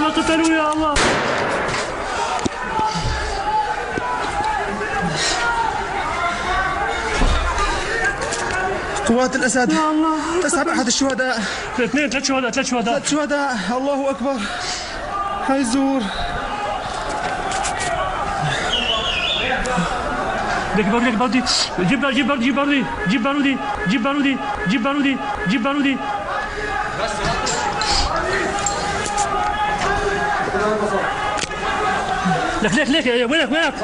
الله قتلوا يا الله. قوات الأسد تسحب أحد الشهداء. ثلاث شهداء. الله أكبر. هاي الزور. لك بارودي. جيب بارودي. لك وينك؟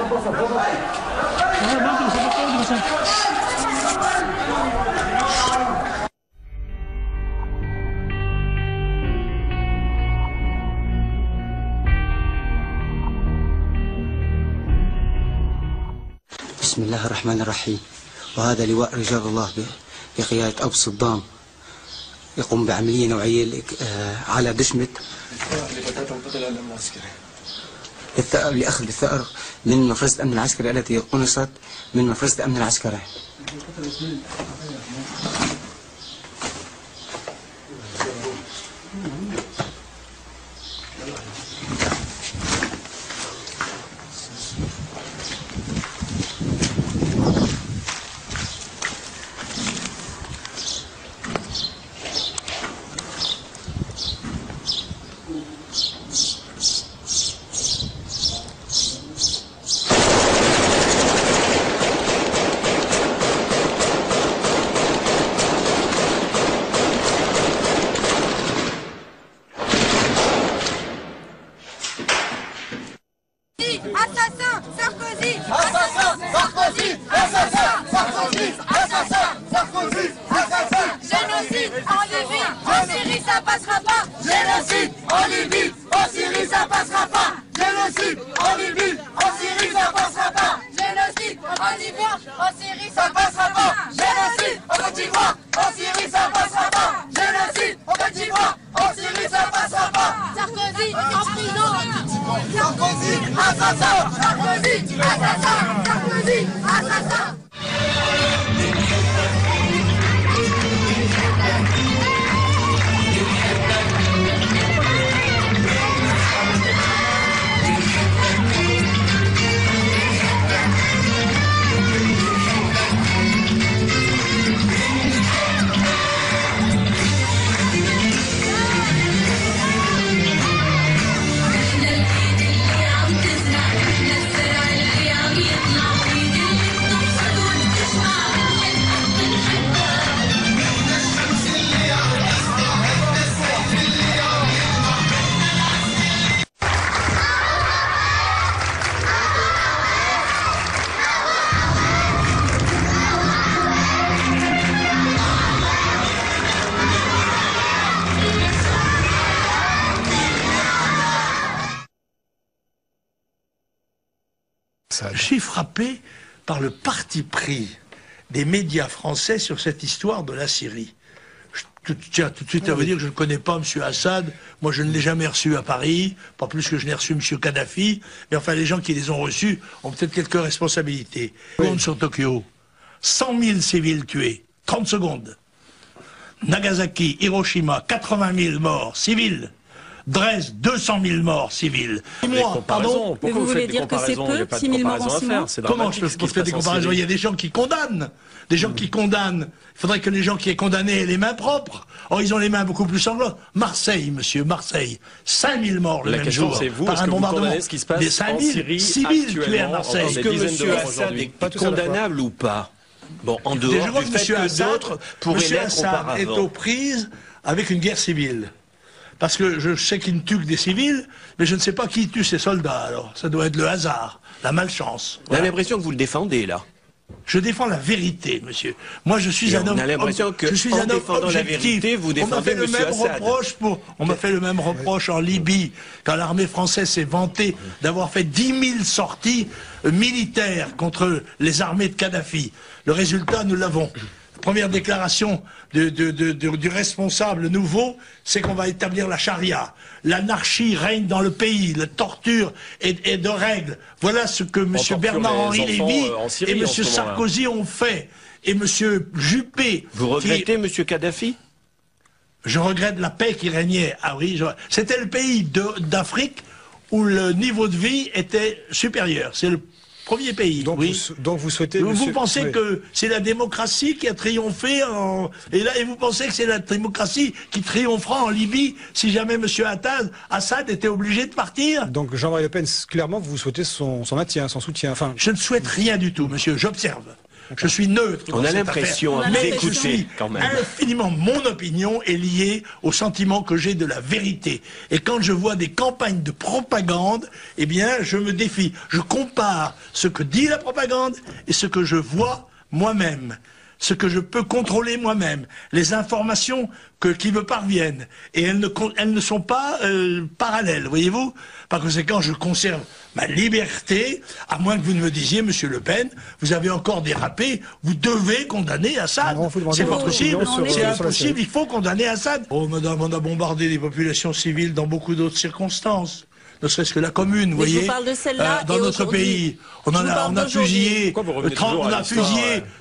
بسم الله الرحمن الرحيم. وهذا لواء رجال الله بقيادة أبو صدام يقوم بعملية نوعية على دشمة لأخذ الثأر من مفرزة الأمن العسكري التي قنصت من مفرزة الأمن العسكري. Assassin Sarkozy. Assassin Sarkozy. Assassin Sarkozy. Assassin Sarkozy. Assassin. Génocide en Libye, en Syrie ça passera pas. Génocide en Libye, en Syrie ça passera pas. Génocide en Libye, en Syrie ça passera pas. Génocide en Libye, en Syrie ça passera pas. Génocide en Côte d'Ivoire, en Syrie ça passera pas. Génocide en Côte d'Ivoire, en Syrie ça passera pas. Sarkozy en prison. Sarkozy, assassin! Sarkozy, assassin! Sarkozy, assassin! Je suis frappé par le parti pris des médias français sur cette histoire de la Syrie. Je tiens tout de suite à vous dire que je ne connais pas M. Assad. Moi, je ne l'ai jamais reçu à Paris, pas plus que je n'ai reçu M. Kadhafi. Mais enfin, les gens qui les ont reçus ont peut-être quelques responsabilités. Seconde sur Tokyo, 100 000 civils tués, 30 secondes. Nagasaki, Hiroshima, 80 000 morts civils. Dresde, 200 000 morts civils. Moi, pardon. Mais vous voulez dire que c'est peu, 6 000 morts en 6 mois? Comment je peux faire des comparaisons? Il y a des gens qui condamnent. Des gens qui condamnent. Il faudrait que les gens qui aient condamné aient les mains propres. Or, ils ont les mains beaucoup plus sanglantes. Marseille, monsieur, Marseille. 5 000 morts le même jour. La question, c'est vous, par est-ce un que vous bombardement. condamnez ce qui se passe Des 5 en 000 Syrie civils tués à actuellement, Marseille. des Est-ce que dizaines de M. morts Assad aujourd'hui. est condamnable ou pas? Bon, en dehors Je crois du que fait M. que Assad, d'autres pourraient l'être Assad est aux auparavant. prises avec une guerre civile. Parce que je sais qu'il ne tue que des civils, mais je ne sais pas qui tue ces soldats. Alors, ça doit être le hasard, la malchance. On a Voilà. l'impression que vous le défendez, là. Je défends la vérité, monsieur. Moi, je suis Et un homme. on a l'impression que, je suis en un homme défendant la objectif. vérité, vous On m'a fait défendez le M. même Assad. reproche on m'a fait le même reproche en Libye, quand l'armée française s'est vantée d'avoir fait 10 000 sorties militaires contre les armées de Kadhafi. Le résultat, nous l'avons. Première déclaration du responsable nouveau, c'est qu'on va établir la charia. L'anarchie règne dans le pays, la torture est de règle. Voilà ce que M. Bernard-Henri Lévy et M. Sarkozy ont fait. Et M. Juppé... Vous regrettez M. Kadhafi? Je regrette la paix qui régnait. Ah oui, c'était le pays d'Afrique où le niveau de vie était supérieur. C'est le premier pays. Donc, oui. donc vous souhaitez... Vous pensez que c'est la démocratie qui a triomphé et vous pensez que c'est la démocratie qui triomphera en Libye si jamais M. Assad était obligé de partir? Donc Jean-Marie Le Pen, clairement, vous souhaitez son maintien, son soutien. Enfin... Je ne souhaite rien du tout, monsieur. J'observe. Je suis neutre. On a l'impression, mais écoutez, quand même. Infiniment, mon opinion est liée au sentiment que j'ai de la vérité. Et quand je vois des campagnes de propagande, eh bien, je me défie. Je compare ce que dit la propagande et ce que je vois moi-même. Ce que je peux contrôler moi-même, les informations qui me parviennent, et elles ne sont pas parallèles, voyez-vous. Par conséquent, je conserve ma liberté, à moins que vous ne me disiez, Monsieur Le Pen, vous avez encore dérapé, vous devez condamner Assad. C'est pas possible, c'est impossible, il faut condamner Assad. Oh madame, on a bombardé les populations civiles dans beaucoup d'autres circonstances. Ne serait-ce que la commune, vous voyez, dans notre pays, on a fusillé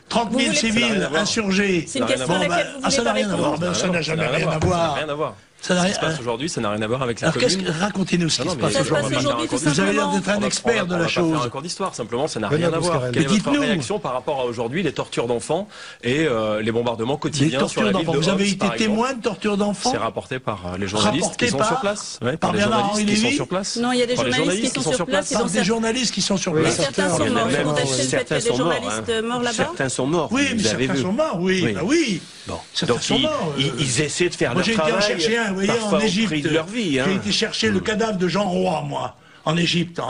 30 000 civils insurgés. C'est une question à laquelle vous ça n'a rien à voir. Ça n'a jamais rien à voir. Ça n'a rien à voir. Ce qui se passe aujourd'hui, ça n'a rien à voir avec la commune. Racontez-nous ce qui se passe aujourd'hui. Vous avez l'air d'être un expert de la chose. On va faire un cours d'histoire, simplement, ça n'a rien à voir. Quelle est votre réaction par rapport à aujourd'hui, les tortures d'enfants et les bombardements quotidiens sur la ville de Homs? Vous avez été témoin de tortures d'enfants? C'est rapporté par les journalistes qui sont sur place. Par les journalistes qui sont sur place. Non, il y a des journalistes qui sont sur place. Par des journalistes qui sont sur place. Certains sont morts. Vous contestez le fait qu'il y a des journalistes morts là-bas? Certains sont morts. Oui, mais certains sont morts, oui. Oui. Bon. Certains sont morts. Ils essaient de faire leur travail. Moi, j'ai été en chercher un, vous voyez, en Égypte. De leur vie, hein. J'ai été chercher le cadavre de Jean Roy, moi, en Égypte,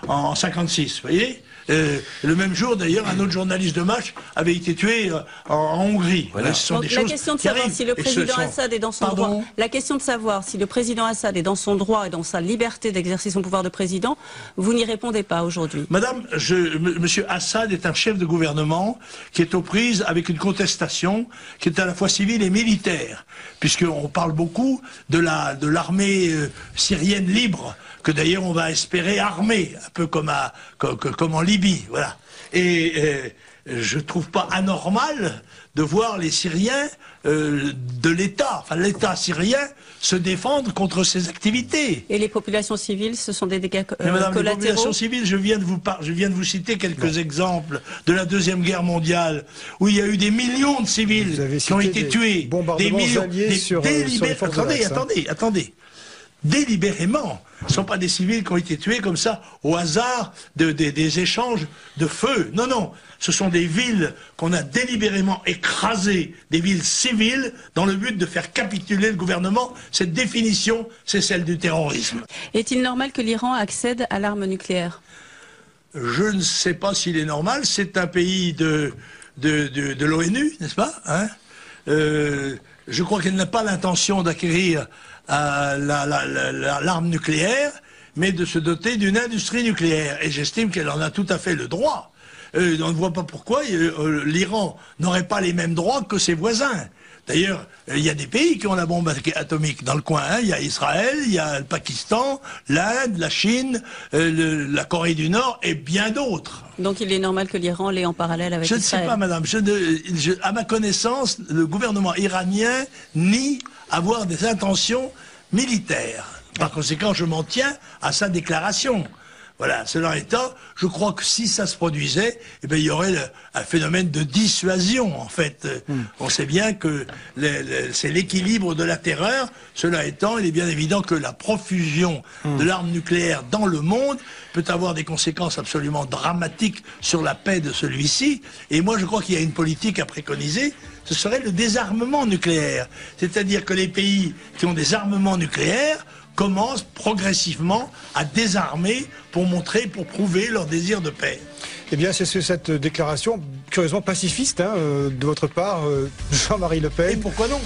en 56, vous voyez. Le même jour, d'ailleurs, un autre journaliste de Match avait été tué en Hongrie. Voilà. Ce sont donc, des la choses question de qui savoir arrivent. si le président Assad est dans son droit. La question de savoir si le président Assad est dans son droit et dans sa liberté d'exercer son pouvoir de président, vous n'y répondez pas aujourd'hui. Madame, Monsieur Assad est un chef de gouvernement qui est aux prises avec une contestation qui est à la fois civile et militaire, puisqu'on parle beaucoup de l'armée syrienne libre, que d'ailleurs on va espérer armer, un peu comme en Libye, voilà. Et je trouve pas anormal de voir les Syriens de l'État, enfin l'État syrien, se défendre contre ces activités. Et les populations civiles, ce sont des dégâts Mais madame, collatéraux? les populations civiles, je viens de vous citer quelques exemples de la Deuxième Guerre mondiale, où il y a eu des millions de civils qui ont été tués, des millions, attendez, délibérément. Ce ne sont pas des civils qui ont été tués comme ça, au hasard des échanges de feu. Non, non. Ce sont des villes qu'on a délibérément écrasées, des villes civiles, dans le but de faire capituler le gouvernement. Cette définition, c'est celle du terrorisme. Est-il normal que l'Iran accède à l'arme nucléaire? Je ne sais pas s'il est normal. C'est un pays de l'ONU, n'est-ce pas, hein? Je crois qu'elle n'a pas l'intention d'acquérir l'arme nucléaire, mais de se doter d'une industrie nucléaire. Et j'estime qu'elle en a tout à fait le droit. On ne voit pas pourquoi l'Iran n'aurait pas les mêmes droits que ses voisins. D'ailleurs, il y a des pays qui ont la bombe atomique dans le coin. Hein. Il y a Israël, il y a le Pakistan, l'Inde, la Chine, la Corée du Nord et bien d'autres. Donc il est normal que l'Iran l'ait en parallèle avec Israël? Je ne sais pas, madame. À ma connaissance, le gouvernement iranien nie avoir des intentions militaires. Par conséquent, je m'en tiens à sa déclaration. Voilà, cela étant, je crois que si ça se produisait, eh bien, il y aurait un phénomène de dissuasion, en fait. On sait bien que c'est l'équilibre de la terreur. Cela étant, il est bien évident que la profusion de l'arme nucléaire dans le monde peut avoir des conséquences absolument dramatiques sur la paix de celui-ci. Et moi, je crois qu'il y a une politique à préconiser, ce serait le désarmement nucléaire. C'est-à-dire que les pays qui ont des armements nucléaires commencent progressivement à désarmer pour prouver leur désir de paix. Eh bien, c'est cette déclaration curieusement pacifiste de votre part, Jean-Marie Le Pen. Et pourquoi non?